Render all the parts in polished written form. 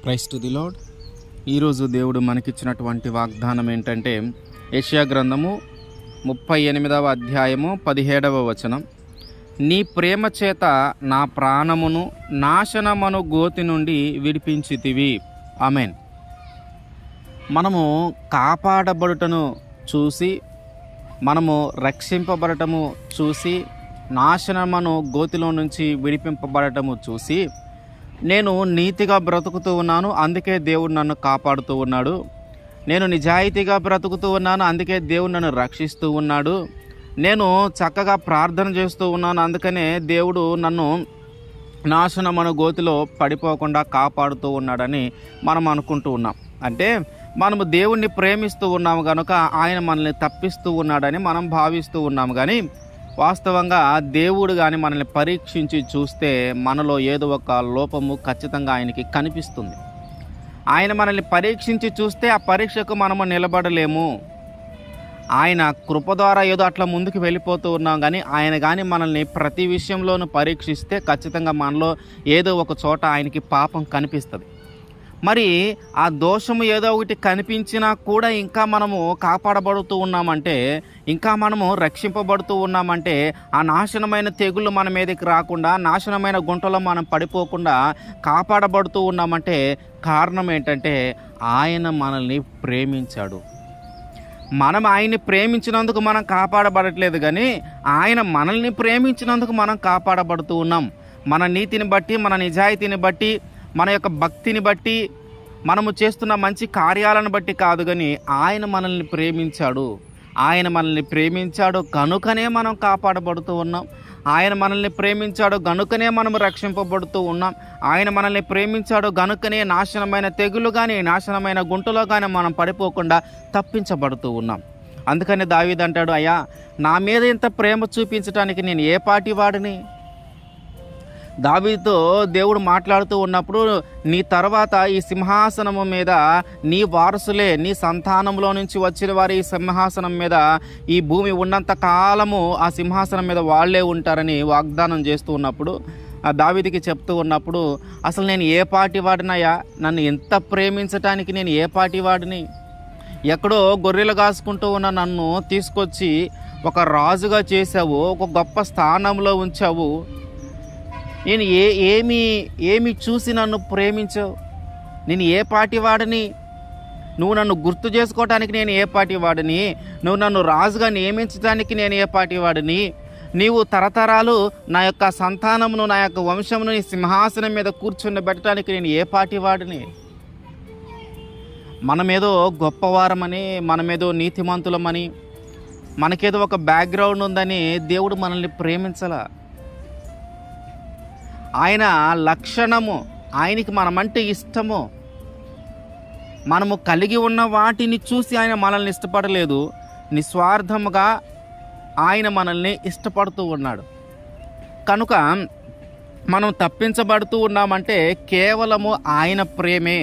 Praise to the lord. ఈరోజు దేవుడు మనకిచ్చినటువంటి వాగ్దానం ఏంటంటే యెషయా గ్రంథము 38వ అధ్యాయము 17వ వచనం. నీ ప్రేమ చేత నా ప్రాణమును నాశనమను గోతి నుండి విడిపించితివి. ఆమేన్. మనము కాపాడబడుటను చూసి, మనము రక్షింపబడటము చూసి, నాశనమను గోతిలో నుంచి విడిపింపబడటము చూసి, నేను నీతిగా బ్రతుకుతూ ఉన్నాను, అందుకే దేవుడు నన్ను కాపాడుతూ ఉన్నాడు. నేను నిజాయితీగా బ్రతుకుతూ ఉన్నాను, అందుకే దేవుడు నన్ను రక్షిస్తూ ఉన్నాడు. నేను చక్కగా ప్రార్థన చేస్తూ ఉన్నాను, అందుకనే దేవుడు నన్ను నాశనమను గోతిలో పడిపోకుండా కాపాడుతూ ఉన్నాడని మనం అనుకుంటూ ఉన్నాం. అంటే మనము దేవుణ్ణి ప్రేమిస్తూ ఉన్నాము కనుక ఆయన మనల్ని తప్పిస్తూ ఉన్నాడని మనం భావిస్తూ ఉన్నాము. కానీ వాస్తవంగా దేవుడు కానీ మనల్ని పరీక్షించి చూస్తే మనలో ఏదో ఒక లోపము ఖచ్చితంగా ఆయనకి కనిపిస్తుంది. ఆయన మనల్ని పరీక్షించి చూస్తే ఆ పరీక్షకు మనము నిలబడలేము. ఆయన కృప ద్వారా ఏదో అట్లా ముందుకు వెళ్ళిపోతూ ఉన్నాం. కానీ ఆయన కానీ మనల్ని ప్రతి విషయంలోనూ పరీక్షిస్తే ఖచ్చితంగా మనలో ఏదో ఒక చోట ఆయనకి పాపం కనిపిస్తుంది. మరి ఆ దోషము ఏదో ఒకటి కనిపించినా కూడా ఇంకా మనము కాపాడబడుతూ ఉన్నామంటే, ఇంకా మనము రక్షింపబడుతూ ఉన్నామంటే, ఆ నాశనమైన తెగుళ్ళు మన మీదకి రాకుండా, నాశనమైన గుంటలో మనం పడిపోకుండా కాపాడబడుతూ ఉన్నామంటే కారణం ఏంటంటే ఆయన మనల్ని ప్రేమించాడు. మనం ఆయన్ని ప్రేమించినందుకు మనం కాపాడబడట్లేదు, కానీ ఆయన మనల్ని ప్రేమించినందుకు మనం కాపాడబడుతూ ఉన్నాం. మన నీతిని బట్టి, మన నిజాయితీని బట్టి, మన యొక్క భక్తిని బట్టి, మనము చేస్తున్న మంచి కార్యాలను బట్టి కాదు, కానీ ఆయన మనల్ని ప్రేమించాడు. ఆయన మనల్ని ప్రేమించాడు కనుకనే మనం కాపాడబడుతూ ఉన్నాం. ఆయన మనల్ని ప్రేమించాడు గనుకనే మనం రక్షింపబడుతూ ఉన్నాం. ఆయన మనల్ని ప్రేమించాడు గనుకనే నాశనమైన తెగులు కానీ, నాశనమైన గుంటలో కానీ మనం పడిపోకుండా తప్పించబడుతూ ఉన్నాం. అందుకని దావీదు అంటాడు, అయ్యా నా మీద ఇంత ప్రేమ చూపించడానికి నేను ఏ పాటి వాడిని? దావీదుతో దేవుడు మాట్లాడుతూ ఉన్నప్పుడు, నీ తర్వాత ఈ సింహాసనము మీద నీ వారసులే, నీ సంతానంలో నుంచి వచ్చిన వారు ఈ సింహాసనం మీద, ఈ భూమి ఉన్నంత కాలము ఆ సింహాసనం మీద వాళ్ళే ఉంటారని వాగ్దానం చేస్తూ ఉన్నప్పుడు, ఆ దావీదుకి చెప్తూ ఉన్నప్పుడు, అసలు నేను ఏ పాటి వాడినయ్యా? నన్ను ఎంత ప్రేమించటానికి నేను ఏ పాటి వాడిని? ఎక్కడో గొర్రెలు కాసుకుంటూ ఉన్న నన్ను తీసుకొచ్చి ఒక రాజుగా చేసావు, ఒక గొప్ప స్థానంలో ఉంచావు. నేను ఏమి చూసి నన్ను ప్రేమించావు? నేను ఏ పాటి వాడిని? నువ్వు నన్ను గుర్తు చేసుకోవటానికి నేను ఏ పాటి వాడిని? నువ్వు నన్ను రాజుగా నియమించడానికి నేను ఏ పాటి వాడిని? నీవు తరతరాలు నా యొక్క సంతానమును, నా యొక్క వంశమును నీ సింహాసనం మీద కూర్చుని పెట్టడానికి నేను ఏ పాటి వాడిని? మనమేదో గొప్పవారమని, మనమేదో నీతిమంతులమని, మనకేదో ఒక బ్యాక్గ్రౌండ్ ఉందని దేవుడు మనల్ని ప్రేమించలా. ఆయన లక్షణము, ఆయనకి మనమంటే ఇష్టము. మనము కలిగి ఉన్న వాటిని చూసి ఆయన మనల్ని ఇష్టపడలేదు, నిస్వార్థముగా ఆయన మనల్ని ఇష్టపడుతూ ఉన్నాడు. కనుక మనం తప్పించబడుతూ ఉన్నామంటే కేవలము ఆయన ప్రేమే.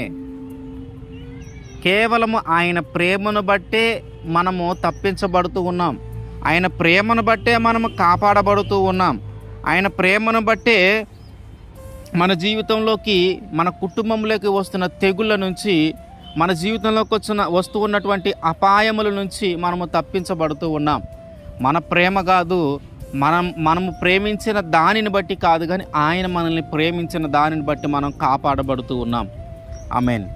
కేవలము ఆయన ప్రేమను బట్టే మనము తప్పించబడుతూ ఉన్నాం. ఆయన ప్రేమను బట్టే మనము కాపాడబడుతూ ఉన్నాం. ఆయన ప్రేమను బట్టే మన జీవితంలోకి, మన కుటుంబంలోకి వస్తున్న తెగుళ్ళ నుంచి, మన జీవితంలోకి వస్తూ ఉన్నటువంటి అపాయముల నుంచి మనము తప్పించబడుతూ ఉన్నాం. మన ప్రేమ కాదు, మనము ప్రేమించిన దానిని బట్టి కాదు, కానీ ఆయన మనల్ని ప్రేమించిన దానిని బట్టి మనం కాపాడబడుతూ ఉన్నాం. ఆమేన్.